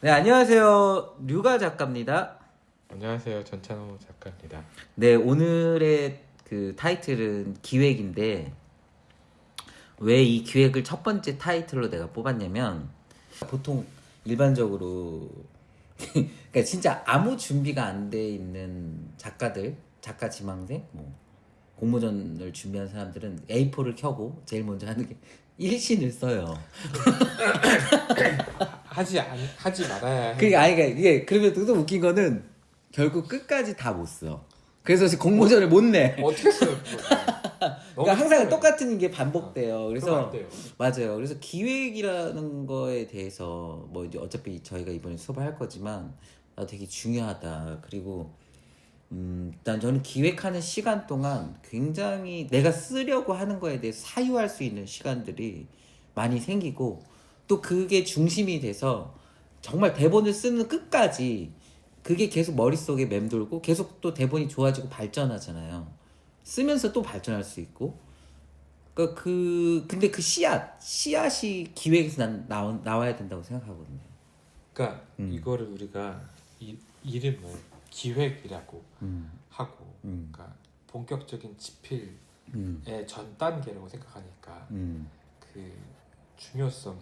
네, 안녕하세요. 류가 작가입니다. 안녕하세요. 전찬호 작가입니다. 네, 오늘의 그 타이틀은 기획인데, 왜 이 기획을 첫 번째 타이틀로 내가 뽑았냐면, 보통 일반적으로, 그러니까 진짜 아무 준비가 안 돼 있는 작가들, 작가 지망생, 뭐, 공모전을 준비한 사람들은 A4를 켜고 제일 먼저 하는 게 일신을 써요. 하지 말아야 해. 그러니까 이게 그러면 또 웃긴 거는 결국 끝까지 다 못 써. 그래서 지금 공모전을 못 내. 어떻게 써요? 그러니까 항상 똑같은 게 반복돼요. 그래서 안 돼요. 맞아요. 그래서 기획이라는 거에 대해서 뭐 이제 어차피 저희가 이번에 수업을 할 거지만 되게 중요하다. 그리고 일단 저는 기획하는 시간 동안 굉장히 내가 쓰려고 하는 거에 대해서 사유할 수 있는 시간들이 많이 생기고 또 그게 중심이 돼서 정말 대본을 쓰는 끝까지 그게 계속 머릿속에 맴돌고 계속 또 대본이 좋아지고 발전하잖아요. 쓰면서 또 발전할 수 있고. 그러니까 근데 그 씨앗이 기획에서 나와야 된다고 생각하거든요. 그러니까 이거를 우리가 이름을 기획이라고 하고, 그러니까 본격적인 집필의 전 단계라고 생각하니까 그 중요성이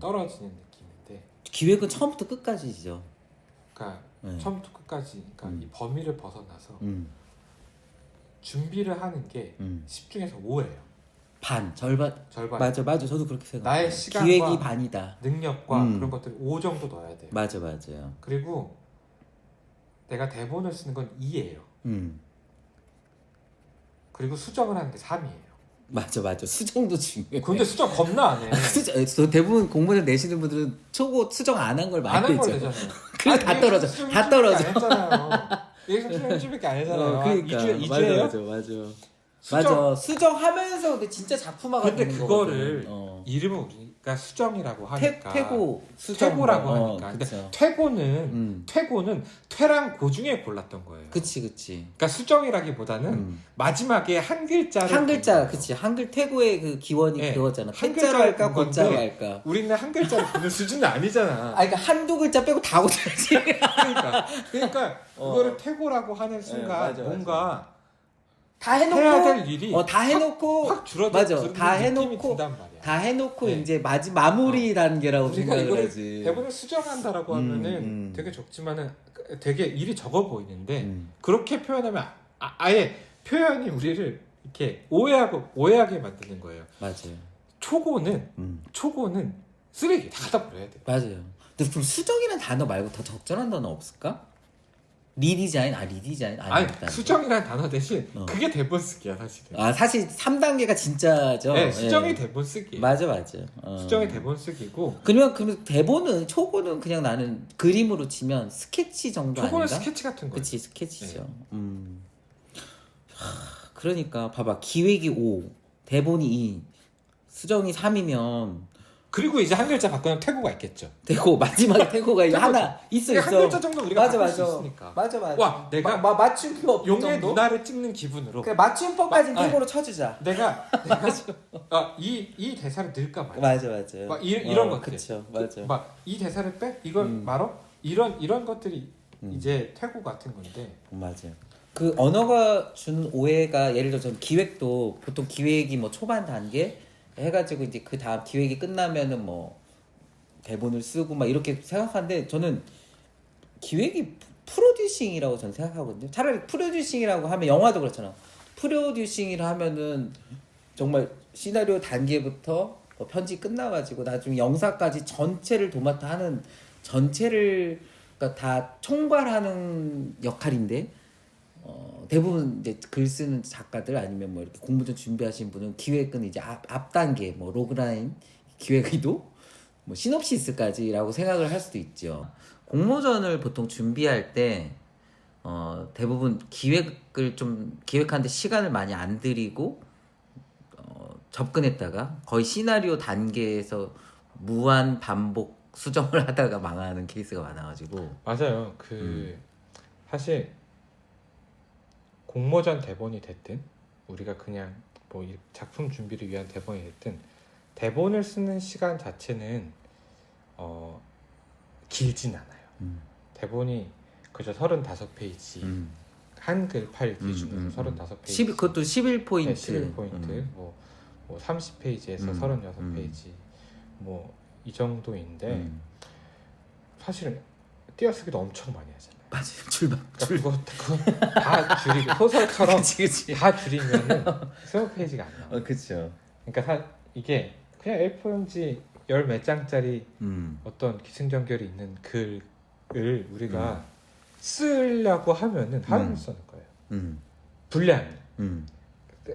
떨어지는 느낌인데, 기획은 처음부터 끝까지죠. 그러니까 네. 처음부터 끝까지, 그러니까 이 범위를 벗어나서 준비를 하는 게 10 중에서 5예요. 절반. 맞아. 저도 그렇게 생각해요. 나의 시간과 기획이 반이다. 능력과 그런 것들 5 정도 넣어야 돼요. 맞아요. 그리고 내가 대본을 쓰는 건 2예요. 그리고 수정을 하는 게 3이에요. 맞아. 수정도 중요해. 근데 수정 겁나 안 해. 저 대부분 공모전 내시는 분들은 초고 수정 안 한 걸 안 많이 한 걸 내죠. 내잖아요. 그래 다 떨어져. 다 떨어져. 안 했잖아요. 여기서 수정 1주밖에 안 했잖아요. 그러니까 2주예요? 맞아. 수정. 맞아. 수정하면서 근데 진짜 작품화가 근데 되는 그거를 거거든. 이름을 우리가 수정이라고 하니까 퇴고 퇴고라고 하니까. 근데 그쵸. 퇴고는 퇴랑 고 중에 골랐던 거예요. 그치. 그러니까 수정이라기보다는 마지막에 한 글자를 한 글자, 그치. 한글 퇴고의 그 기원이 네. 그거잖아. 한 퇴자로 글자를 할까, 본 고자로 건데 할까. 우리는 한 글자를 보는 수준은 아니잖아. 그러니까 한두 글자 빼고 다 고쳐야지. 그러니까 그거를 퇴고라고 하는 순간 맞아. 뭔가 다 해놓고 해야 될 일이 다 해놓고 확 줄어들 맞아. 다 해놓고 말이야. 다 해놓고 네. 이제 마무리 단계라고 우리가 생각을 이거를 하지. 대본을 수정한다라고 하면은 되게 적지만은 되게 일이 적어 보이는데 그렇게 표현하면 아예 표현이 우리를 이렇게 오해하게 만드는 거예요. 맞아요. 초고는 쓰레기 다 갖다 버려야 돼. 맞아요. 근데 그럼 수정이라는 단어 말고 더 적절한 단어 없을까? 리디자인 아니 수정이라는 단어 대신 그게 대본 쓰기야 사실은. 사실 3단계가 진짜죠. 네, 수정이 예. 대본 쓰기. 맞아. 수정이 대본 쓰기고. 그러면 대본은 초고는 그냥 나는 그림으로 치면 스케치 정도 초고는 아닌가? 스케치 같은 거예요. 그치 스케치죠. 그러니까 봐봐 기획이 5, 대본이 2, 수정이 3이면 그리고 이제 한 글자 바꾸면 태고가 있겠죠. 되고 마지막에 태고가 이제 하나 있어. 한 글자 정도 우리가 바꿀 수 있으니까. 맞아. 와, 내가 맞춤법 용의 정도? 누나를 찍는 기분으로. 그래, 맞춤법까지 아니, 태고로 쳐주자. 내가 이 대사를 넣을까 말까. 맞아. 막 이런 것들. 그쵸, 맞아. 막 이 대사를 빼? 이걸 말어? 이런 것들이 이제 태고 같은 건데. 맞아요. 그 언어가 준 오해가 예를 들어 전 기획도 보통 기획이 뭐 초반 단계 해가지고 이제 그 다음 기획이 끝나면은 뭐 대본을 쓰고 막 이렇게 생각하는데 저는 기획이 프로듀싱이라고 저는 생각하거든요. 차라리 프로듀싱이라고 하면 영화도 그렇잖아. 프로듀싱이라 하면은 정말 시나리오 단계부터 뭐 편집 끝나가지고 나중에 영사까지 전체를 도맡아 하는 전체를 그러니까 다 총괄하는 역할인데 대부분 이제 글 쓰는 작가들 아니면 뭐 이렇게 공모전 준비하신 분은 기획은 이제 앞 단계 뭐 로그라인 기획의도 뭐 시놉시스까지라고 생각을 할 수도 있죠. 공모전을 보통 준비할 때 대부분 기획하는데 시간을 많이 안 들이고 접근했다가 거의 시나리오 단계에서 무한 반복 수정을 하다가 망하는 케이스가 많아가지고. 맞아요. 사실 공모전 대본이 됐든 우리가 그냥 뭐 작품 준비를 위한 대본이 됐든 대본을 쓰는 시간 자체는 길진 않아요. 대본이 그저 35페이지 한글 파일 기준으로 35페이지 10, 그것도 11포인트. 네, 11포인트 뭐 30페이지에서 36페이지 뭐 이 정도인데 사실은 띄어쓰기도 엄청 많이 하잖아요. 맞아요. 출발. 그러니까 그거 다 줄이고 소설처럼 그치. 다 줄이면은 20페이지가 안 나와요. 그렇죠. 그러니까 이게 그냥 A4용지 열 몇 장짜리 어떤 기승전결이 있는 글을 우리가 쓰려고 하면은 하루 쓰는 거예요. 분량이.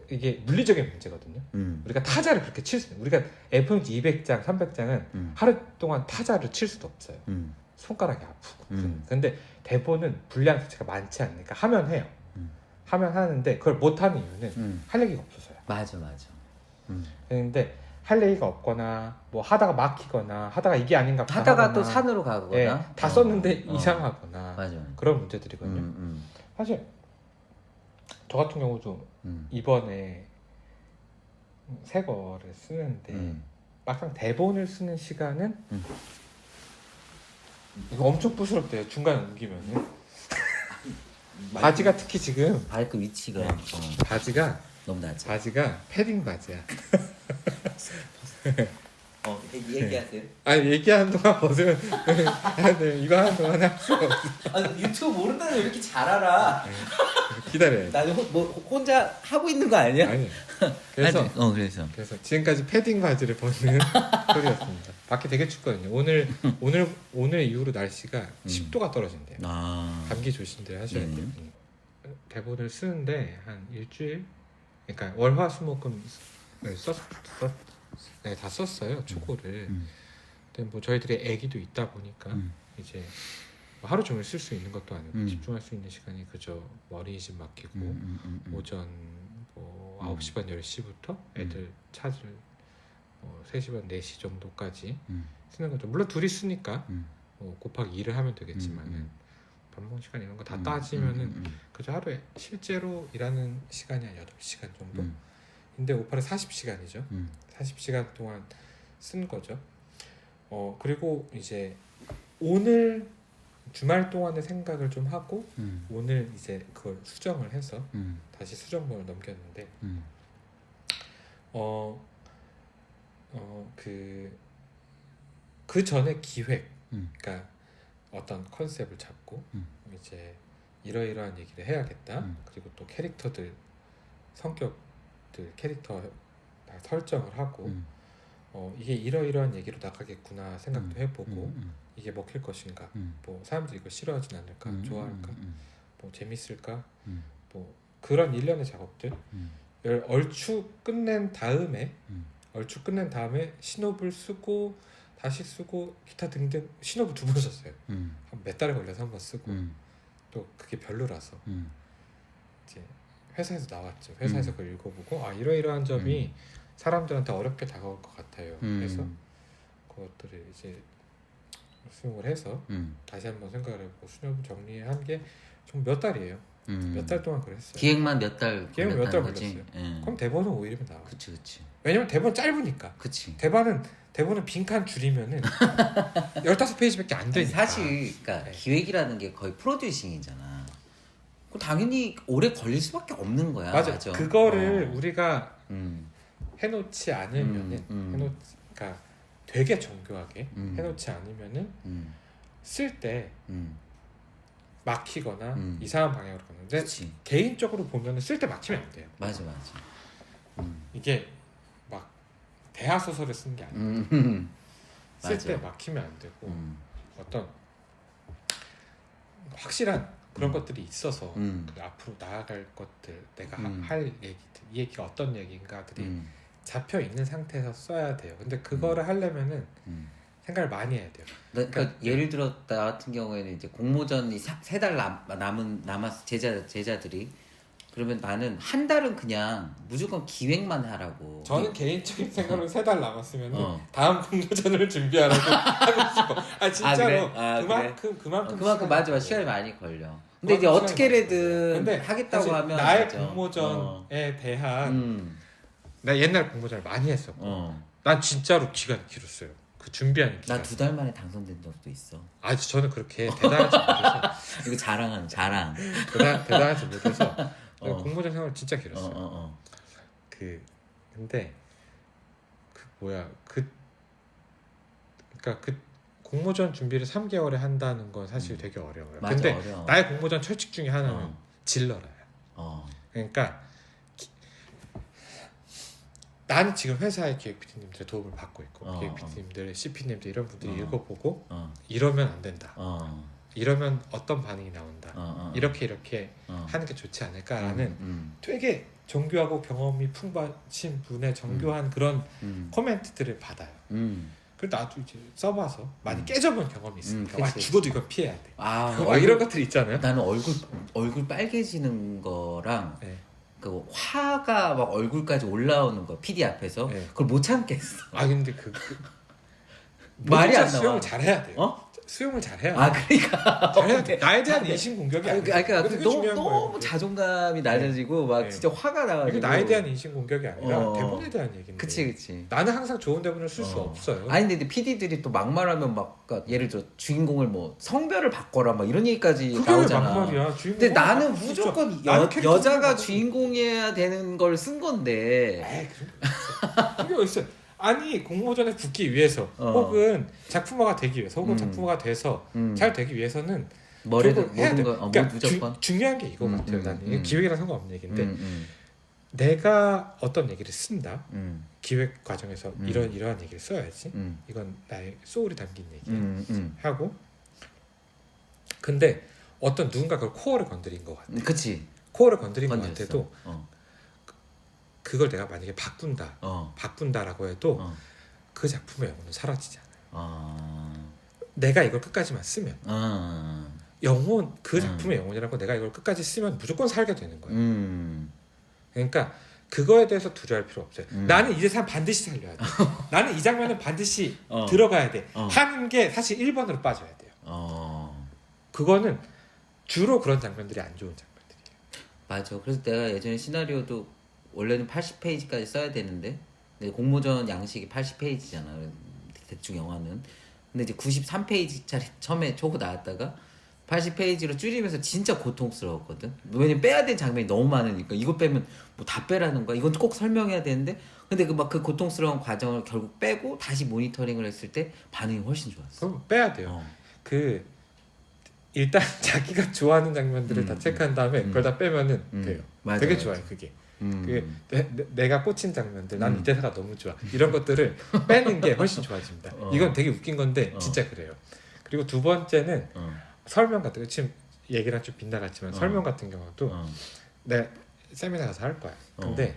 이게 물리적인 문제거든요. 우리가 타자를 그렇게 칠 수, 우리가 A4용지 200장, 300장은 하루 동안 타자를 칠 수도 없어요. 손가락이 아프고. 근데 대본은 분량 자체가 많지 않으니까 하면 해요. 하면 하는데 그걸 못하는 이유는 할 얘기가 없어서요. 맞아. 근데 할 얘기가 없거나 뭐 하다가 막히거나 하다가 이게 아닌가 보다 하다가 하거나, 또 산으로 가거나. 예, 다 썼는데 이상하거나 맞아. 그런 문제들이거든요. 사실 저 같은 경우도 이번에 새 거를 쓰는데 막상 대본을 쓰는 시간은 이거 엄청 부스럽대요. 중간에 옮기면은 바지가 특히 지금 발끝 위치가 바지가 너무 낮아. 바지가 패딩 바지야. 얘기하세요. 아니 얘기하는 동안 벗으면 네, 이거 하는 동안 할 수가 없어. 아니, 유튜브 모른다는 왜 이렇게 잘 알아? 기다려요. 나는 뭐 혼자 하고 있는 거 아니야? 아니. 그래서 그래서 지금까지 패딩 바지를 벗는 소리였습니다. 밖에 되게 춥거든요. 오늘 이후로 날씨가 10도가 떨어진대요. 감기 조심들 하셔야 돼요. 대본을 쓰는데 한 일주일, 그러니까 월화수목금 다 썼어요. 초고를. 근데 뭐 저희들이 애기도 있다 보니까 이제 뭐 하루 종일 쓸 수 있는 것도 아니고 집중할 수 있는 시간이 그저 머리집 막히고 오전 뭐 9시 반 10시부터 애들 찾을 3시 반 4시 정도까지 쓰는 거죠. 물론 둘이 쓰니까 뭐 곱하기 2를 하면 되겠지만은 밥 먹는 시간 이런 거 다 따지면은 그저 하루에 실제로 일하는 시간이 한 8시간 정도. 근데 오파는 40시간이죠. 40시간 동안 쓴 거죠. 그리고 이제 오늘 주말 동안의 생각을 좀 하고 오늘 이제 그걸 수정을 해서 다시 수정본을 넘겼는데 그 전에 기획, 그러니까 어떤 컨셉을 잡고 이제 이러이러한 얘기를 해야겠다. 그리고 또 캐릭터들 성격들 캐릭터 다 설정을 하고 이게 이러이러한 얘기로 나가겠구나 생각도 해보고 이게 먹힐 것인가, 뭐 사람들이 이거 싫어하진 않을까, 좋아할까, 뭐 재밌을까, 뭐 그런 일련의 작업들 얼추 끝낸 다음에 신호를 쓰고 다시 쓰고 기타 등등 신호를 2번 썼어요. 한 몇 달에 걸려서 한 번 쓰고 또 그게 별로라서 이제 회사에서 나왔죠. 회사에서 그걸 읽어보고 이러이러한 점이 사람들한테 어렵게 다가올 것 같아요. 그래서 그것들을 이제 수용을 해서 다시 한번 생각을 해보고 수념 정리한 게 좀 몇 달이에요. 몇 달 동안 그랬어요. 기획만 몇 달 걸렸어요. 예. 그럼 대본은 5일이면 나와요. 그치. 왜냐면 대본 짧으니까. 그치. 대본은 빈칸 줄이면은 15페이지밖에 안 되니까. 사실 그러니까 기획이라는 게 거의 프로듀싱이잖아. 그럼 당연히 오래 걸릴 수밖에 없는 거야. 맞아. 그거를 우리가 해놓지 않으면은 그러니까 되게 정교하게 해놓지 않으면은 쓸 때 막히거나 이상한 방향으로 가는데 그치. 개인적으로 보면은 쓸 때 막히면 안 돼요. 맞아. 이게 막 대하 소설을 쓴 게 아니에요. 쓸 때 맞아. 막히면 안 되고 어떤 확실한 그런 것들이 있어서 그 앞으로 나아갈 것들, 내가 할 얘기들, 이 얘기가 어떤 얘기인가들이 잡혀 있는 상태에서 써야 돼요. 근데 그거를 하려면은 생각을 많이 해야 돼요. 그러니까 예를 들어 나 같은 경우에는 이제 공모전이 3달 남았어 제자들이. 그러면 나는 한 달은 그냥 무조건 기획만 하라고. 저는 개인적인 생각으로 3달 남았으면 다음 공모전을 준비하라고 하고 싶어. 진짜로. 그래? 그만큼 맞아. 시간이 많이 걸려. 근데 이제 시간이 어떻게든 하겠다고 하면 나의 맞아. 공모전에 대한 나 옛날 공모전을 많이 했었고 난 진짜로 기간이 길었어요. 그 준비하는 기간. 나 2달 만에 당선된 적도 있어. 아 저는 그렇게 대단하지 못해서 이거 자랑. 대단하지 못해서 어. 공모전 생활 진짜 길었어요. 어. 근데 그러니까 그 공모전 준비를 3개월에 한다는 건 사실 되게 어려워요. 맞아, 근데 어려워. 나의 공모전 철칙 중에 하나는 질러라요. 그러니까 나는 지금 회사의 기획 PD님들의 도움을 받고 있고 기획 PD님들, CP님들 이런 분들이 읽어보고 이러면 안 된다. 이러면 어떤 반응이 나온다. 이렇게 하는 게 좋지 않을까라는 되게 정교하고 경험이 풍부하신 분의 정교한 그런 코멘트들을 받아요. 그래서 나도 이제 써봐서 많이 깨져본 경험이 있으니까 와 죽어도 이건 피해야 돼. 이런 것들이 있잖아요. 나는 얼굴 빨개지는 거랑 네. 그 화가 막 얼굴까지 올라오는 거 PD 앞에서 네. 그걸 못 참겠어. 근데 말이 안 나와. 수용을 잘해야 돼요. 수용을 잘해야 돼. 그러니까 잘해야 돼. 나에 대한 인신 공격이 아니야. 그러니까 되게 너무 중요한 거예요, 너무 그게. 자존감이 낮아지고 막 네. 진짜 화가 나가지고. 이게 나에 대한 인신 공격이 아니라 어. 대본에 대한 얘기인데. 그치. 나는 항상 좋은 대본을 쓸 수 없어요. 아니 근데 PD들이 또 막말하면 막 그러니까 예를 들어 주인공을 뭐 성별을 바꿔라 막 이런 얘기까지 그게 왜 나오잖아. 막말이야? 근데 나는 무조건 나는 캐릭터 여자가 생각하고. 주인공이어야 되는 걸 쓴 건데. 에이 그게 어딨어요? 아니 공모전에 붙기 위해서 혹은 작품화가 되기 위해서 혹은 작품화가 돼서 잘 되기 위해서는 뭐래도 해야 모든 돼. 거 그러니까 무조건. 중요한 게 이거 같아요. 나는 이게 기획이랑 상관없는 얘기인데 음. 내가 어떤 얘기를 쓴다. 음. 기획 과정에서 이러한 얘기를 써야지. 음. 이건 나의 소울이 담긴 얘기야. 음. 하고 근데 어떤 누군가 그 코어를 건드린 것 같아. 그치. 코어를 건드린 것 건드렸어. 같아도 그걸 내가 만약에 바꾼다라고 해도 그 작품의 영혼은 사라지지 않아요. 내가 이걸 끝까지만 쓰면 영혼 그 작품의 영혼이라고 내가 이걸 끝까지 쓰면 무조건 살게 되는 거예요. 그러니까 그거에 대해서 두려워할 필요 없어요. 나는 이 대사는 반드시 살려야 돼. 나는 이 장면은 반드시 들어가야 돼. 하는 게 사실 1번으로 빠져야 돼요. 그거는 주로 그런 장면들이 안 좋은 장면들이에요. 맞아. 그래서 내가 예전에 시나리오도 원래는 80페이지까지 써야 되는데 근데 공모전 양식이 80페이지잖아. 대충 영화는. 근데 이제 93페이지짜리 처음에 초고 나왔다가 80페이지로 줄이면서 진짜 고통스러웠거든. 왜냐면 빼야 되는 장면이 너무 많으니까 이거 빼면 뭐 다 빼라는 거야. 이건 꼭 설명해야 되는데 근데 그 고통스러운 과정을 결국 빼고 다시 모니터링을 했을 때 반응이 훨씬 좋았어. 그럼 빼야 돼요. 일단 자기가 좋아하는 장면들을 다 체크한 다음에 그걸 다 빼면은 돼요. 맞아, 되게 맞아. 좋아요 그게. 내가 꽂힌 장면들, 난 이 대사가 너무 좋아. 이런 것들을 빼는 게 훨씬 좋아집니다. 이건 되게 웃긴 건데 진짜 그래요. 그리고 두 번째는 설명 같은 거 지금 얘기랑 좀 빗나갔지만 설명 같은 경우도 내가 세미나 가서 할 거야. 근데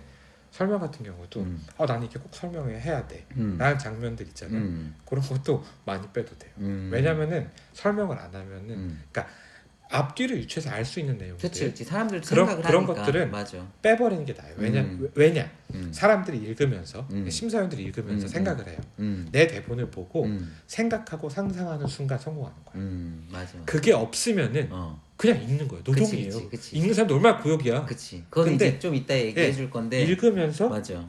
설명 같은 경우도 나는 이렇게 꼭 설명해야 돼 라는 장면들 있잖아요. 그런 것도 많이 빼도 돼요. 왜냐면은 설명을 안 하면은 그러니까 앞뒤를 유추해서 알 수 있는 내용들 그치. 사람들 그런 생각을 하니까. 것들은 맞아. 빼버리는 게 나아요. 왜냐 사람들이 읽으면서 심사위원들이 읽으면서 생각을 해요. 내 대본을 보고 생각하고 상상하는 순간 성공하는 거야. 맞아. 그게 없으면은 그냥 읽는 거예요. 노동이에요. 그치. 읽는 사람도 얼마나 고역이야. 그치. 그건 근데 이제 좀 이따 얘기해 줄 건데. 읽으면서 맞아.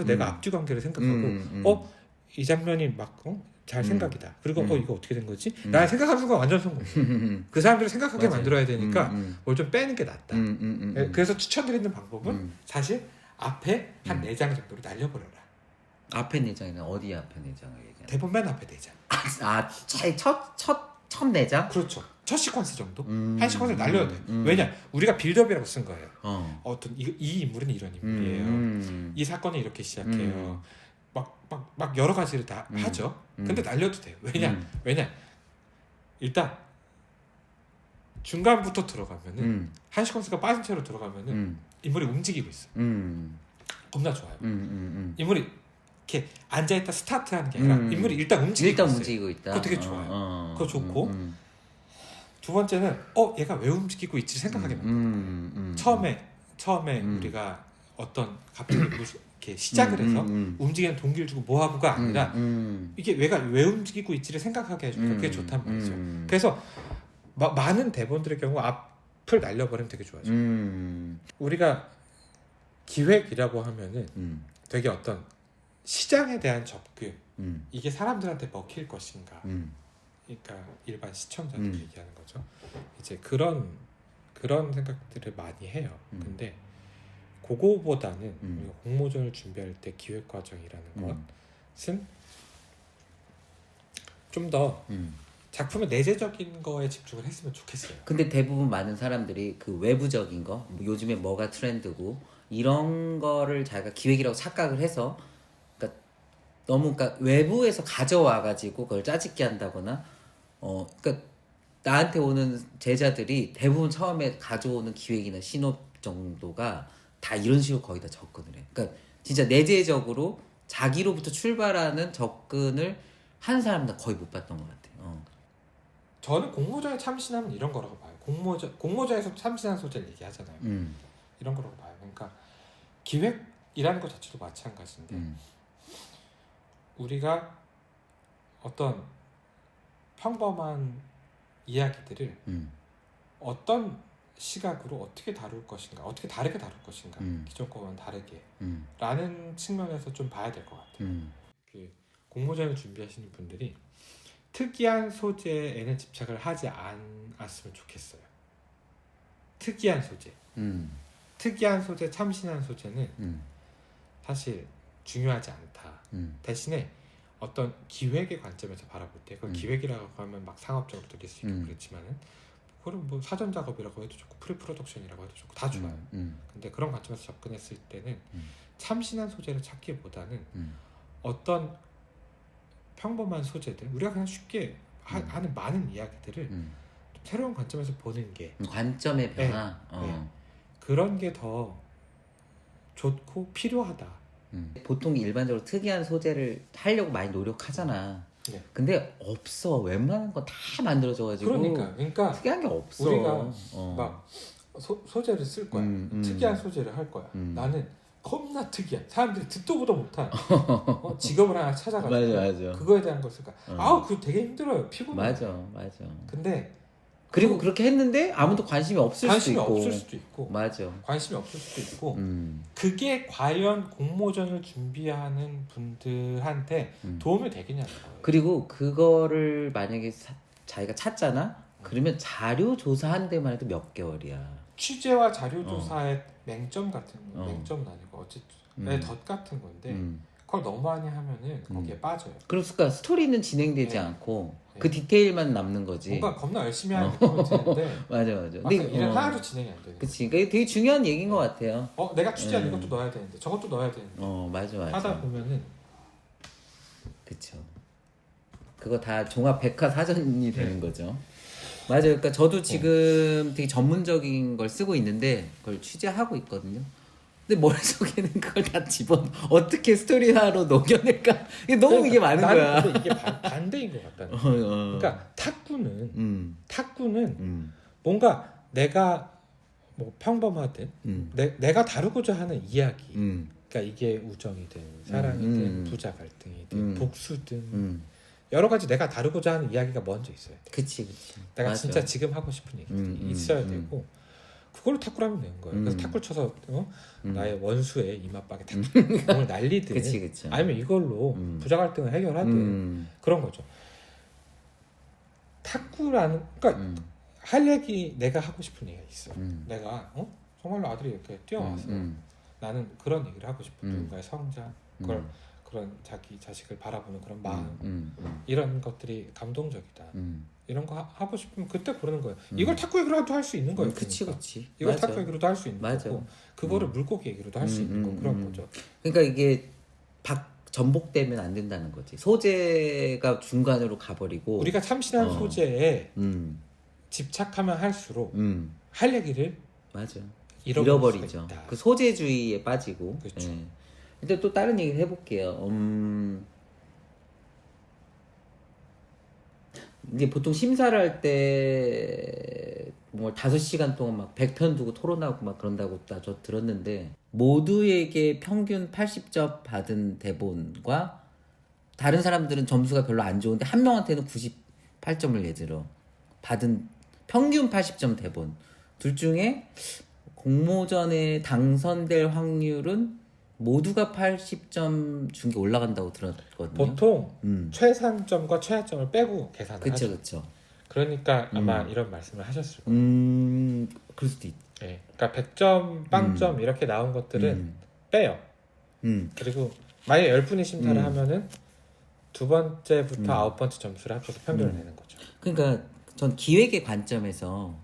내가 앞뒤 관계를 생각하고 이 장면이 막 잘 생각이다. 그리고 이거 어떻게 된 거지? 나 생각하는 순간 완전 성공이에요. 그 사람들을 생각하게 맞아요. 만들어야 되니까 뭘 좀 빼는 게 낫다. 그래서 추천드리는 방법은 사실 앞에 한 4장 정도로 날려버려라. 앞에 내장이나 어디 앞에 내장을 얘기하는? 대본 맨 앞에 4장. 첫 내장? 그렇죠. 첫 시퀀스 정도? 한 시퀀스를 날려야 돼. 왜냐? 우리가 빌드업이라고 쓴 거예요. 어떤 이 인물은 이런 인물이에요. 이 사건은 이렇게 시작해요. 막 여러 가지를 다 하죠. 근데 날려도 돼요. 왜냐? 일단 중간부터 들어가면은 한 시퀀스가 빠진 채로 들어가면은 인물이 움직이고 있어. 겁나 좋아요. 인물이 이렇게 앉아있다 스타트하는 게 아니라 인물이 일단 움직이고 있다. 그거 되게 좋아요. 그거 좋고 두 번째는 얘가 왜 움직이고 있지 생각하게 만들어요. 처음에 우리가 어떤 갑자기 이렇게 시작을 해서 움직이는 동기를 주고 뭐하고가 아니라 이게 왜 움직이고 있지를 생각하게 해주니까 그게 좋단 말이죠. 그래서 많은 대본들의 경우 앞을 날려버리면 되게 좋아져. 우리가 기획이라고 하면은 되게 어떤 시장에 대한 접근 이게 사람들한테 먹힐 것인가. 그러니까 일반 시청자들 얘기하는 거죠. 이제 그런 생각들을 많이 해요. 근데 그거보다는 우리가 공모전을 준비할 때 기획 과정이라는 것은 좀 더 작품의 내재적인 거에 집중을 했으면 좋겠어요. 근데 대부분 많은 사람들이 그 외부적인 거, 뭐 요즘에 뭐가 트렌드고 이런 거를 자기가 기획이라고 착각을 해서, 그러니까 너무 그러니까 외부에서 가져와 가지고 그걸 짜집게 한다거나, 그러니까 나한테 오는 제자들이 대부분 처음에 가져오는 기획이나 신업 정도가 다 이런 식으로 거의 다 접근을 해. 그러니까 진짜 내재적으로 자기로부터 출발하는 접근을 한 사람은 거의 못 봤던 것 같아요. 저는 공모전에 참신하면 이런 거라고 봐요. 공모전에서 참신한 소재를 얘기하잖아요. 이런 거라고 봐요. 그러니까 기획이라는 것 자체도 마찬가지인데 우리가 어떤 평범한 이야기들을 어떤 시각으로 어떻게 다룰 것인가, 어떻게 다르게 다룰 것인가, 기존 거와는 다르게 라는 측면에서 좀 봐야 될 것 같아요. 그 공모전을 준비하시는 분들이 특이한 소재에는 집착을 하지 않았으면 좋겠어요. 특이한 소재, 특이한 소재, 참신한 소재는 사실 중요하지 않다. 대신에 어떤 기획의 관점에서 바라볼 때 그걸 기획이라고 하면 막 상업적으로 들릴 수 있고 그렇지만은 그거는 뭐 사전 작업이라고 해도 좋고 프리프로덕션이라고 해도 좋고 다 좋아요. 근데 그런 관점에서 접근했을 때는 참신한 소재를 찾기보다는 어떤 평범한 소재들, 우리가 그냥 쉽게 하는 많은 이야기들을 좀 새로운 관점에서 보는 게 관점의 변화. 네. 그런 게 더 좋고 필요하다. 보통 일반적으로 특이한 소재를 하려고 많이 노력하잖아. 네. 근데 없어. 웬만한 거 다 만들어져가지고. 그러니까 특이한 게 없어. 우리가 막 소재를 쓸 거야. 특이한 소재를 할 거야. 나는 겁나 특이한, 사람들이 듣도 보도 못한 직업을 하나 찾아가지고 맞아. 그거에 대한 걸 쓸까. 그거 되게 힘들어요. 피곤해요. 맞아. 근데 그리고 그렇게 했는데 아무도 관심이 없을 관심이 수도 있고. 없을 수도 있고. 맞아. 관심이 없을 수도 있고. 그게 과연 공모전을 준비하는 분들한테 도움이 되겠냐는 거예요. 그리고 그거를 만약에 자기가 찾잖아? 그러면 자료 조사하는 데만 해도 몇 개월이야. 취재와 자료 조사의 맹점 같은 거, 맹점은 아니고 어쨌든 덫 같은 건데 그걸 너무 많이 하면은 거기에 빠져요. 그러니까 스토리는 진행되지 않고 그 디테일만 남는 거지. 뭔가 겁나 열심히 하는 느낌은 드는데 맞아. 근데 일은 하나도 진행이 안 되는. 그치. 그게 되게 중요한 얘기인 것 같아요. 내가 취재한 이것도 넣어야 되는데 저것도 넣어야 되는데. 맞아. 하다 보면은 그쵸. 그거 다 종합 백과 사전이 되는 거죠. 맞아요. 그러니까 저도 지금 되게 전문적인 걸 쓰고 있는데 그걸 취재하고 있거든요. 근데 머릿속에는 그걸 다 어떻게 스토리화로 녹여낼까? 이게 너무 이게 많은 거야. 근데 이게 반대인 것 같다는 거예요. 그러니까 탁구는 뭔가 내가 뭐 평범하든 내가 다루고자 하는 이야기, 그러니까 이게 우정이든 사랑이든 부자 갈등이든 복수든 여러 가지 내가 다루고자 하는 이야기가 먼저 있어야 돼. 그치. 내가 맞아. 진짜 지금 하고 싶은 얘기들이 있어야 되고 그걸로 탁구를 하면 되는 거예요. 그래서 탁구를 쳐서 나의 원수의 이마박에 공을 날리든 그치. 아니면 이걸로 부자 갈등을 해결하든 그런 거죠. 탁구라는 그러니까 할 얘기 내가 하고 싶은 얘기가 있어. 내가 정말로 아들이 이렇게 뛰어와서 나는 그런 얘기를 하고 싶어. 누군가의 성장 그런 자기 자식을 바라보는 그런 마음 이런 것들이 감동적이다. 이런 거 하고 싶으면 그때 고르는 거예요. 이걸 탁구 얘기로도 할 수 있는 거예요. 그치. 이걸 맞아. 탁구 얘기로도 할 수 있는 맞아. 거고 그거를 물고기 얘기로도 할 수 있는 거 그런 거죠. 그러니까 이게 전복되면 안 된다는 거지. 소재가 중간으로 가버리고 우리가 참신한 소재에 집착하면 할수록 할 얘기를 맞아. 잃어버리죠. 잃어버리죠. 그 소재주의에 빠지고. 그렇죠. 예. 근데 또 다른 얘기를 해볼게요. 이제 보통 심사를 할 때 뭐 5시간 동안 막 100편 두고 토론하고 막 그런다고 저 들었는데 모두에게 평균 80점 받은 대본과 다른 사람들은 점수가 별로 안 좋은데 한 명한테는 98점을 예를 받은 평균 80점 대본 둘 중에 공모전에 당선될 확률은 모두가 80점 준 게 올라간다고 들었거든요. 보통 최상점과 최하점을 빼고 계산을 그쵸 하죠. 그쵸. 그러니까 아마 이런 말씀을 하셨을 거예요. 그럴 수도 있. 네. 그러니까 100점, 빵점 이렇게 나온 것들은 빼요. 그리고 만약에 10분이 심사를 하면은 두 번째부터 아홉 번째 점수를 합쳐서 평균을 내는 거죠. 그러니까 전 기획의 관점에서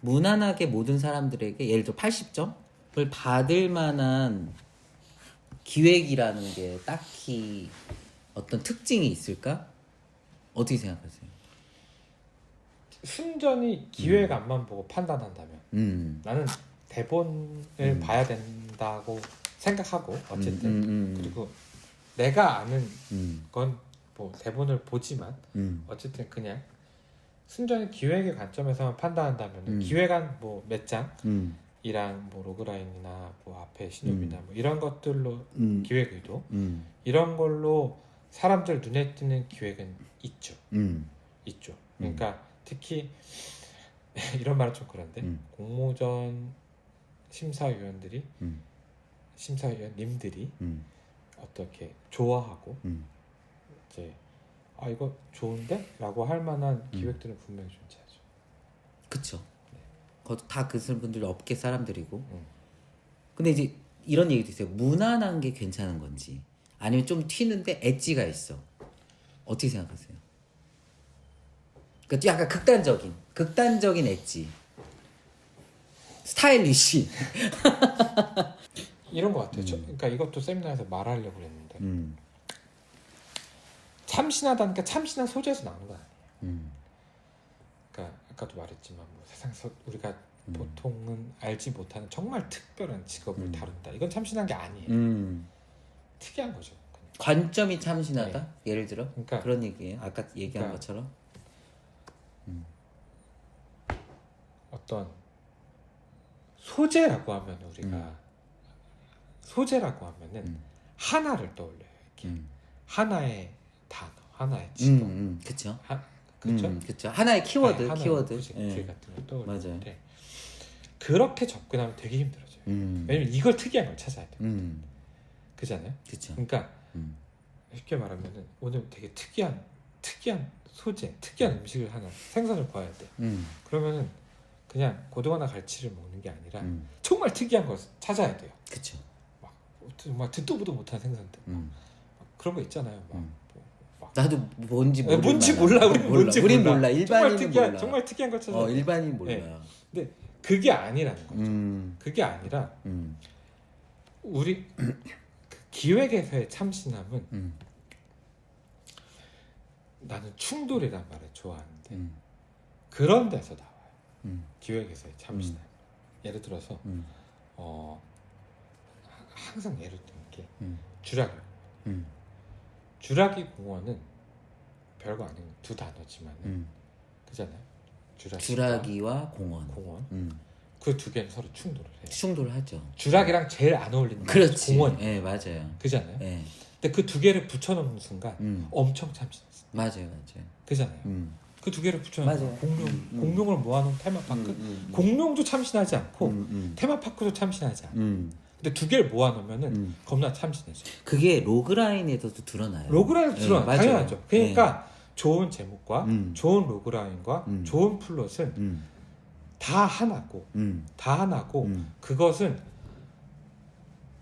무난하게 모든 사람들에게 예를 들어 80점을 받을 만한 기획이라는 게 딱히 어떤 특징이 있을까? 어떻게 생각하세요? 순전히 기획안만 보고 판단한다면 나는 대본을 봐야 된다고 생각하고 어쨌든 그리고 내가 아는 건 뭐 대본을 보지만 어쨌든 그냥 순전히 기획의 관점에서만 판단한다면 기획안 뭐 몇 장이랑 뭐 로그라인이나 뭐 앞에 신협이나 뭐 이런 것들로 기획 의도 이런 걸로 사람들 눈에 띄는 기획은 있죠. 있죠. 그러니까 특히 이런 말은 좀 그런데 공모전 심사위원님들이 어떻게 좋아하고 이제 아 이거 좋은데? 라고 할 만한 기획들은 분명히 존재하죠. 그쵸. 다 그 분들 업계 사람들이고. 근데 이제 이런 얘기도 있어요. 무난한 게 괜찮은 건지 아니면 좀 튀는데 엣지가 있어. 어떻게 생각하세요? 그러니까 약간 극단적인 엣지, 스타일리시. 이런 것 같아요. 그러니까 이것도 세미나에서 말하려고 그랬는데 참신하다는 게 참신한 소재에서 나오는 건 아니에요. 그러니까 아까도 말했지만 뭐 세상에서 우리가 보통은 알지 못하는 정말 특별한 직업을 다룬다. 이건 참신한 게 아니에요. 특이한 거죠. 그냥. 관점이 참신하다? 네. 예를 들어? 그러니까, 그런 얘기예요. 아까 얘기한 그러니까, 것처럼. 어떤 소재라고 하면 우리가 소재라고 하면은 하나를 떠올려요. 이렇게 하나의 단어, 하나의 직업. 그쵸. 그렇죠? 그쵸. 하나의 키워드, 하나의 키워드. 프로젝트 예. 같은 걸 떠올리는데 맞아요. 그렇게 접근하면 되게 힘들어져요. 왜냐면 이걸 특이한 걸 찾아야 돼요. 그잖아요. 그쵸. 그러니까 쉽게 말하면은 오늘 되게 특이한 소재, 특이한 음식을 하나 생선을 구워야 돼. 그러면은 그냥 고등어나 갈치를 먹는 게 아니라 정말 특이한 걸 찾아야 돼요. 그쵸. 막 듣도 보도 못한 생선들. 막 그런 거 있잖아요. 막 나도 뭔지 몰라. 우리는 뭔지 우린 몰라. 몰라. 일반인은 몰라. 정말 특이한 걸 찾아야 돼. 일반인 몰라. 네. 근데 그게 아니라는 거죠. 그게 아니라 우리 그 기획에서의 참신함은 나는 충돌이란 말을 좋아하는데 그런 데서 나와요. 기획에서의 참신함. 예를 들어서 항상 예를 드는 게 주라기. 주라기 공원은 별거 아닌 두 단어지만 그잖아요. 주라기와 공원. 그 두 개는 서로 충돌을 해요. 충돌하죠. 주라기랑 제일 안 어울리는 그렇지. 공원. 네, 맞아요. 그잖아요. 네. 근데 그 두 개를 붙여놓는 순간 엄청 참신했어. 맞아요. 그잖아요. 그 두 개를 붙여놓는 맞아요. 공룡을 모아놓은 테마파크. 공룡도 참신하지 않고 테마파크도 참신하지 않아. 근데 두 개를 모아놓으면은 겁나 참신해져. 그게 로그라인에서도 드러나요. 로그라인 드러나. 맞아요. 당연하죠. 그러니까 좋은 제목과 좋은 로그라인과 좋은 플롯은 다 하나고 그것은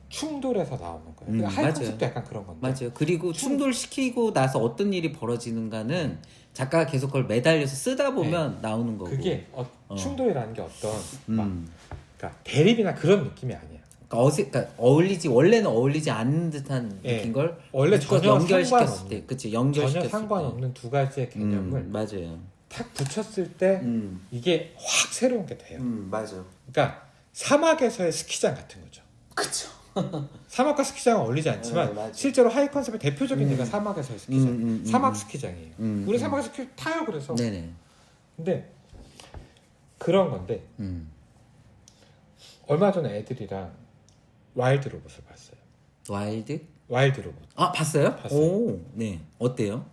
충돌해서 나오는 거예요. 그러니까 하이 컨셉도 약간 그런 건데. 맞아요. 그리고 충돌시키고 나서 어떤 일이 벌어지는가는 작가가 계속 그걸 매달려서 쓰다 보면 나오는 거고. 그게 충돌이라는 게 어떤 그러니까 대립이나 그런 느낌이 아니야. 그러니까 원래는 어울리지 않는 듯한 느낀 걸 원래 전혀 연결시켰을 때, 그치? 연결시켰을 전혀 상관없는 두 가지의 개념을 맞아요. 탁 붙였을 때 이게 확 새로운 게 돼요. 맞아. 그러니까 사막에서의 스키장 같은 거죠. 그쵸. 사막과 스키장은 어울리지 않지만 맞아. 실제로 하이 컨셉의 대표적인 데가 사막에서의 스키장, 사막 스키장이에요. 우리 사막에서 스키 타요. 그래서. 네네. 근데 그런 건데 얼마 전에 애들이랑 와일드 로봇을 봤어요. 와일드 로봇. 아, 봤어요? 봤어요. 오, 네. 어때요?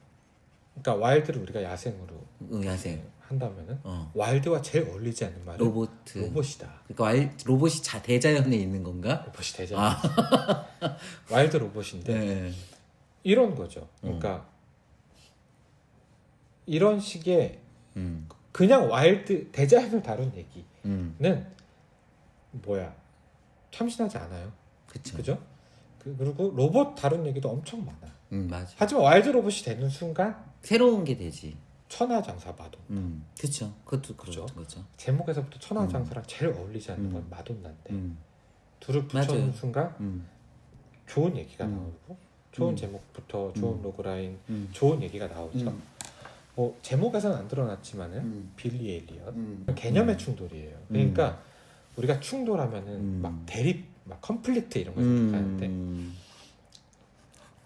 그러니까 와일드를 우리가 야생으로 야생. 한다면은 와일드와 제일 어울리지 않는 말은 로봇이다. 그러니까 로봇이 대자연에 있는 건가? 로봇이 대자연. 와일드 로봇인데 네. 이런 거죠. 그러니까 이런 식의 그냥 와일드 대자연을 다룬 얘기는 뭐야 참신하지 않아요. 그죠? 그리고 로봇 다룬 얘기도 엄청 많아. 맞아. 하지만 와일드 로봇이 되는 순간 새로운 게 되지. 천하장사 마돈나. 그렇죠. 그것도 그죠? 거죠. 제목에서부터 천하장사랑 제일 어울리지 않는 건 마돈나인데 둘을 맞아요. 붙여놓은 순간 좋은 얘기가 나오고 좋은 제목부터 좋은 로그라인 좋은 얘기가 나오죠. 뭐 제목에서는 안 드러났지만은 빌리 엘리엇 개념의 충돌이에요. 그러니까 우리가 충돌하면은 막 대립, 막 컨플릭트 이런 걸 생각하는데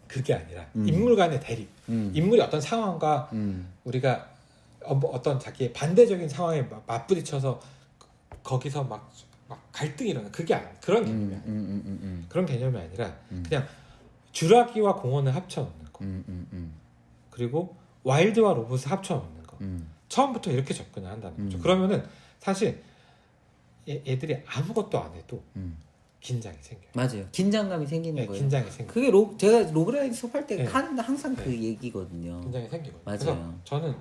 그게 아니라 인물 간의 대립, 인물이 어떤 상황과 우리가 어떤 자기의 반대적인 상황에 맞부딪혀서 거기서 막 갈등이 일어나. 그게 그런 개념이 아니야. 그런 개념이 아니라 그냥 쥬라기와 공원을 합쳐놓는 거. 그리고 와일드와 로봇을 합쳐놓는 거. 처음부터 이렇게 접근을 한다는 거죠. 그러면은 사실 애들이 아무것도 안 해도 긴장이 생겨요. 맞아요. 긴장감이 생기는 거예요. 긴장이 생겨요. 그게 제가 로그라인 수업할 때 하는 항상 그 얘기거든요. 긴장이 생기거든요. 맞아요. 그래서 저는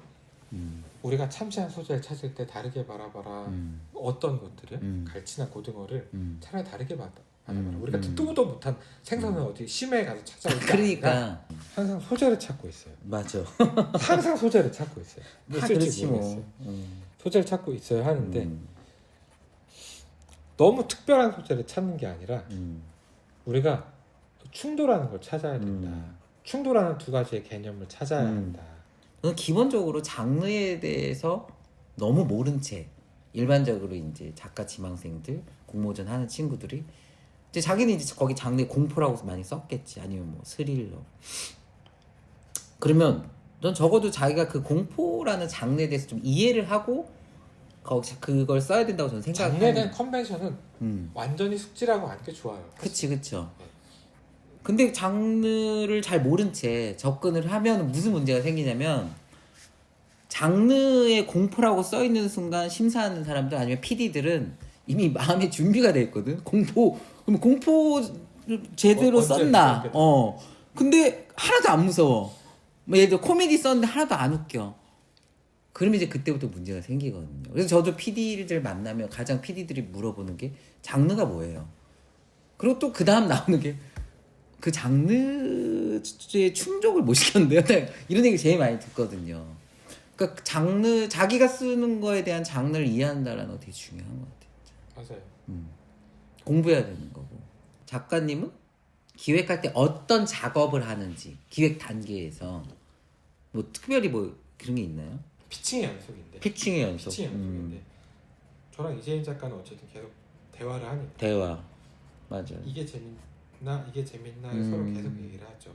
우리가 참신한 소재를 찾을 때 다르게 바라봐라. 어떤 것들은 갈치나 고등어를 차라리 다르게 바라봐라. 우리가 듣도 보도 못한 생선을 어디 심해에 가서 찾아오지 그러니까 항상 소재를 찾고 있어요. 맞아. 항상 소재를 찾고 있어요. 뭐 다 쓸지 그렇지 모르겠어요. 뭐. 소재를 찾고 있어야 하는데 너무 특별한 소재를 찾는 게 아니라 우리가 충돌하는 걸 찾아야 된다. 충돌하는 두 가지의 개념을 찾아야 한다. 저는 기본적으로 장르에 대해서 너무 모른 채 일반적으로 이제 작가 지망생들 공모전 하는 친구들이 이제 자기는 이제 거기 장르에 공포라고 많이 썼겠지, 아니면 뭐 스릴러. 그러면 넌 적어도 자기가 그 공포라는 장르에 대해서 좀 이해를 하고 그걸 써야 된다고 저는 생각해요. 장르에 대한 컨벤션은 완전히 숙지라고 하는 게 좋아요. 그쵸. 근데 장르를 잘 모른 채 접근을 하면 무슨 문제가 생기냐면, 장르에 공포라고 써 있는 순간 심사하는 사람들 아니면 PD들은 이미 마음의 준비가 돼 있거든. 그럼 공포 제대로 썼나? 근데 하나도 안 무서워. 뭐 예를 들어 코미디 썼는데 하나도 안 웃겨. 그러면 이제 그때부터 문제가 생기거든요. 그래서 저도 PD들 만나면 가장 PD들이 물어보는 게 장르가 뭐예요? 그리고 또 그 다음 나오는 게 그 장르에 충족을 못 시켰는데요. 이런 얘기 제일 많이 듣거든요. 그러니까 장르, 자기가 쓰는 거에 대한 장르를 이해한다라는 거 되게 중요한 것 같아요. 맞아요. 공부해야 되는 거고. 작가님은 기획할 때 어떤 작업을 하는지, 기획 단계에서 뭐 특별히 뭐 그런 게 있나요? 피칭의 연속인데. 피칭의 연속. 피칭의 저랑 이재인 작가는 어쨌든 계속 대화를 하니까. 대화. 맞아요. 이게 재밌나 서로 계속 얘기를 하죠.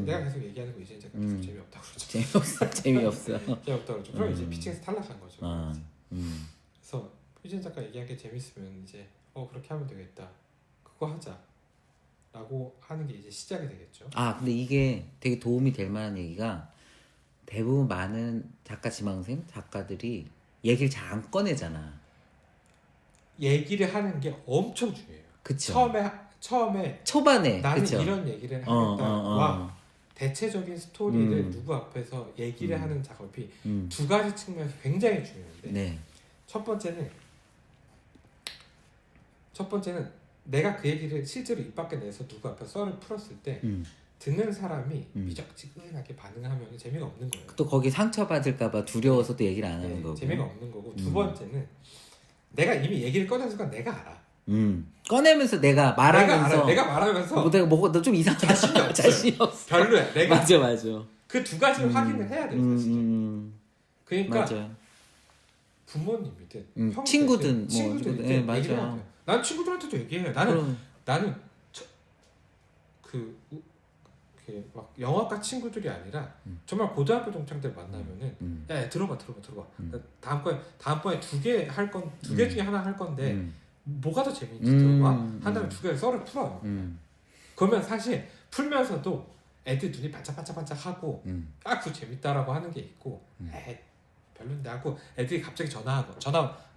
내가 계속 얘기하는 거 이재인 작가 계속 재미없다고 그러죠. 재미없다고 그러죠. 그럼 이제 피칭에서 탈락한 거죠. 그래서 이재인 작가 얘기한 게 재밌으면 이제 그렇게 하면 되겠다. 그거 하자. 라고 하는 게 이제 시작이 되겠죠. 근데 이게 되게 도움이 될 만한 얘기가, 대부분 많은 작가 지망생 작가들이 얘기를 잘 안 꺼내잖아. 얘기를 하는 게 엄청 중요해요. 그쵸. 처음에 초반에 나는 그쵸? 이런 얘기를 하겠다와 대체적인 스토리를 누구 앞에서 얘기를 하는 작업이 두 가지 측면에서 굉장히 중요한데, 네. 첫 번째는 내가 그 얘기를 실제로 입 밖에 내서 누구 앞에 썰을 풀었을 때 듣는 사람이 미적지근하게 반응하면 재미가 없는 거예요. 또 거기 상처받을까봐 두려워서 또 얘기를 안 하는 거고. 재미가 없는 거고. 두 번째는 내가 이미 얘기를 꺼낸 순간 내가 알아. 꺼내면서 내가 말하면서 내가 말하면서 내가 너 좀 이상하다. 자신이 없어. 별로야. 내가 맞아. 그 두 가지를 확인을 해야 돼, 사실은. 그러니까 맞아요. 부모님이든 친구든 친구든 네, 얘기를 해야 돼요. 난 친구들한테도 얘기해요. 나는 막 영화과 친구들이 아니라 정말 고등학교 동창들 만나면은 야 들어봐. 다음번에 두 개 중에 하나 할 건데 뭐가 더 재밌는지 들어봐. 한 다음에 두 개를 썰을 풀어요. 그러면 사실 풀면서도 애들 눈이 반짝반짝반짝하고 그 재밌다라고 하는 게 있고 별론데 하고 애들이 갑자기 전화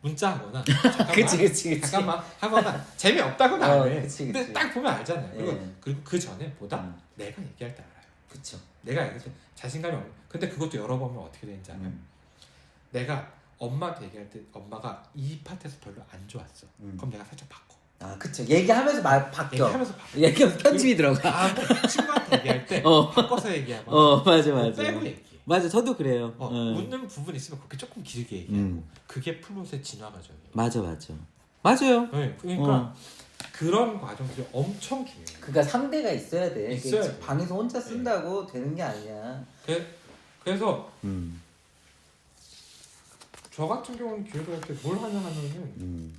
문자하거나 잠깐만 그치. 잠깐만 하거나 재미없다고는 안 해. 그치. 근데 딱 보면 알잖아요. 예. 그리고 그 전에 보다 음. 내가 얘기할 때 알아요. 그쵸. 내가 얘기할 때 자신감이 없는. 근데 그것도 여러 번 보면 어떻게 되는지 알아요? 내가 엄마한테 얘기할 때 엄마가 이 파트에서 별로 안 좋았어. 그럼 내가 살짝 바꿔. 아 그쵸. 얘기하면서 말 바뀌어. 얘기하면서 바꿔. 얘기하면서 편집이 들어가. 다음에 친구한테 얘기할 때 바꿔서 얘기하거나 맞아. 빼고 얘기해. 맞아, 저도 그래요. 웃는 부분 있으면 그렇게 조금 길게 얘기하고 그게 플롯의 진화 과정이에요. 맞아요. 네, 그러니까 그런 과정들이 엄청 길어요. 그러니까 상대가 있어야 돼. 있어야 이게 돼. 방에서 혼자 쓴다고 되는 게 아니야. 그래서 저 같은 경우는 기획을 할 때 뭘 하냐 하면은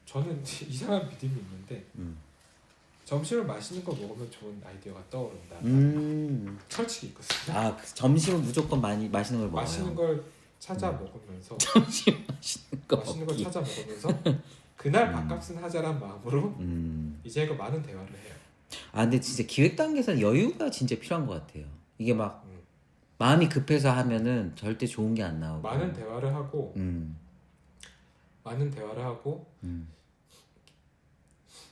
저는 이상한 믿음이 있는데 점심을 맛있는 거 먹으면 좋은 아이디어가 떠오른다. 철칙이 있거든요. 아, 점심은 무조건 많이 맛있는 걸 먹어요. 맛있는 걸 찾아 먹으면서 점심 맛있는 거 맛있는 걸 먹기. 찾아 먹으면서 그날 밥값은 하자란 마음으로 이제 그 많은 대화를 해요. 아, 근데 진짜 기획 단계에서는 여유가 진짜 필요한 것 같아요. 이게 막 마음이 급해서 하면은 절대 좋은 게 안 나오고. 많은 대화를 하고 많은 대화를 하고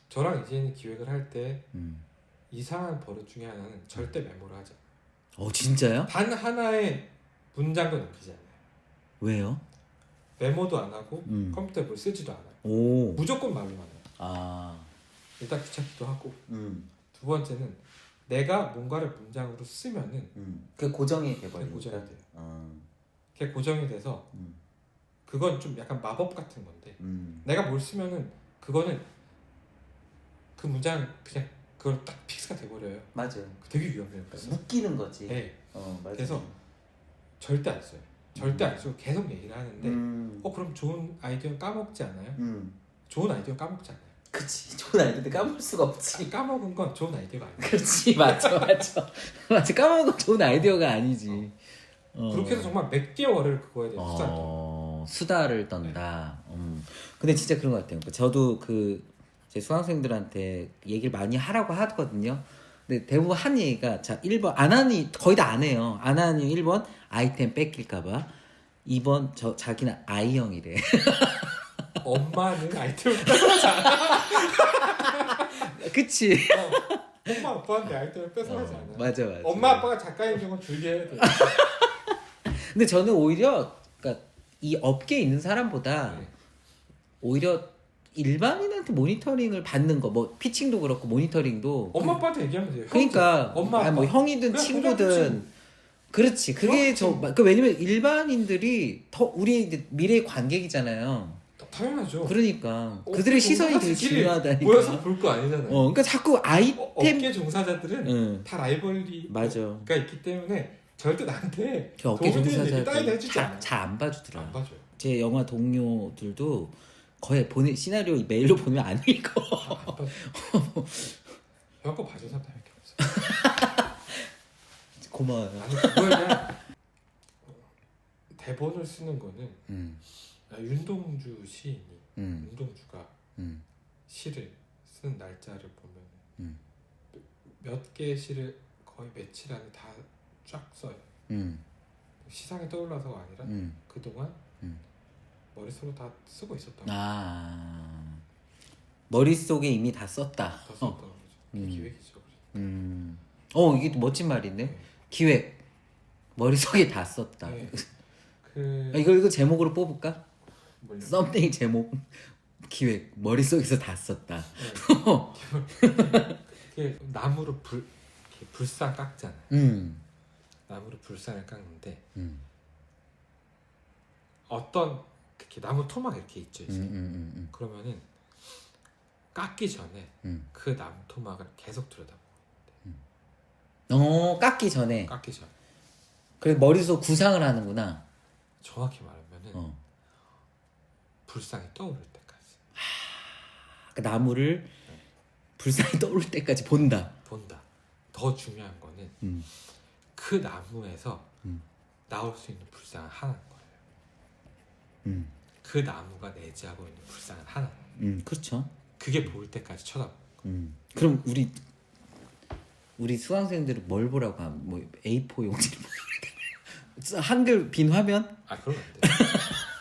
저랑 이제는 기획을 할 때 이상한 버릇 중에 하나는 절대 메모를 하지 않아요. 진짜요? 단 하나의 문장도 남기지 않아요. 왜요? 메모도 안 하고 컴퓨터에 뭘 쓰지도 않아요. 오. 무조건 말로만 해요. 아. 일단 귀찮기도 하고 두 번째는 내가 뭔가를 문장으로 쓰면은 그 고정이 돼버려. 그게 고정이 돼요. 그게 고정이 돼서 그건 좀 약간 마법 같은 건데 내가 뭘 쓰면은 그거는 그 문장 그냥 그걸 딱 픽스가 돼버려요. 맞아요. 되게 위험해요. 그래서 묶이는 거지. 네. 맞아요. 그래서 절대 안 써요. 절대 안 쓰고 계속 얘기를 하는데 그럼 좋은 아이디어 까먹지 않아요? 좋은 아이디어 까먹지 않아요. 그치. 좋은 아이디어인데 까먹을 수가 없지. 까먹은 건 좋은 아이디어가 아니에요. 그렇지. 맞아. 맞아. 까먹은 건 좋은 아이디어가 아니지. 그렇게 해서 정말 몇 개월을 그거에 대해서 수다를 떠요. 수다를 떤다. 근데 진짜 그런 것 같아요. 저도 제 수강생들한테 얘기를 많이 하라고 하거든요. 근데 대부분 한 얘기가, 자, 1번, 안 하니, 거의 다 안 해요. 안 하니 1번, 아이템 뺏길까봐. 2번, 자기는 I형이래. 엄마는 아이템을 뺏어가지 않아. 그치? 엄마 아빠한테 아이템을 뺏어가지 않아. 맞아. 엄마 아빠가 작가인 경우는 줄게 해야 돼. 근데 저는 오히려, 그러니까 이 업계에 있는 사람보다 오히려 일반인한테 모니터링을 받는 거, 뭐 피칭도 그렇고 모니터링도 엄마 아빠한테 얘기하면 돼요. 그러니까 엄마 아빠. 뭐 형이든 그냥 친구든 그렇지. 그게 왜냐면 일반인들이 더 우리 이제 미래의 관객이잖아요. 당연하죠. 그러니까 그들의 시선이 되게 중요하다니까. 모여서 볼 거 아니잖아요. 그러니까 자꾸 아이템 업계 종사자들은 다 라이벌리가 있기 때문에 절대 나한테 그 업계 도움이 되는 얘기 따위도 종사자들 해주지 않아. 잘안 봐주더라. 안 봐줘요. 제 영화 동료들도 거의 시나리오 메일로 보내면 안 읽어. 안 봐줘요. 거 봐준 사람 밖에 없어. 고마워요. 아니 그거에 대본을 쓰는 거는 윤동주 시인이 윤동주가 시를 쓰는 날짜를 보면 몇 개의 시를 거의 며칠 안에 다 쫙 써요. 시상에 떠올라서가 아니라 그동안 머릿속으로 다 쓰고 있었다고. 머릿속에 이미 다 썼다. 다 썼다는 거죠. 그게 기획이죠. 이게 또 멋진 말이네. 기획. 머릿속에 다 썼다. 네. 이거 제목으로 뽑을까? 뭘요? 썸네일 제목. 기획. 머릿속에서 다 썼다. 그게 나무로 불상 깎잖아요. 나무로 불상을 깎는데 어떤 이렇게 나무 토막 이렇게 있죠 이제. 그러면은 깎기 전에 그 나무 토막을 계속 들여다보고. 깎기 전에. 깎기 전. 그래 머릿속 구상을 하는구나. 정확히 말하면은 불상이 떠오를 때까지. 그 나무를 불상이 떠오를 때까지 본다. 더 중요한 거는 그 나무에서 나올 수 있는 불상은 하나인 거예요. 그 나무가 내재하고 있는 불상은 하나. 그렇죠. 그게 보일 때까지 쳐다보고. 그럼 우리 수강생들은 뭘 보라고 하면 뭐 A4 용지를 한글 빈 화면? 아 그러면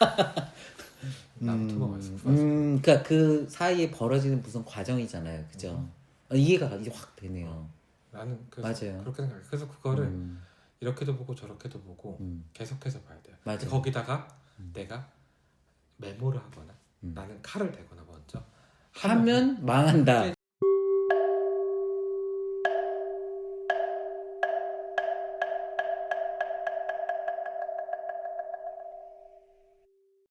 안 돼. 나부터만 말씀. 그러니까 그 사이에 벌어지는 무슨 과정이잖아요, 그죠? 이해가 이제 확 되네요. 나는 그래서 맞아요. 그렇게 생각해. 그래서 그거를 이렇게도 보고 저렇게도 보고 계속해서 봐야 돼요. 맞아요. 거기다가 내가 메모를 하거나 나는 칼을 대거나 먼저 하면 망한다.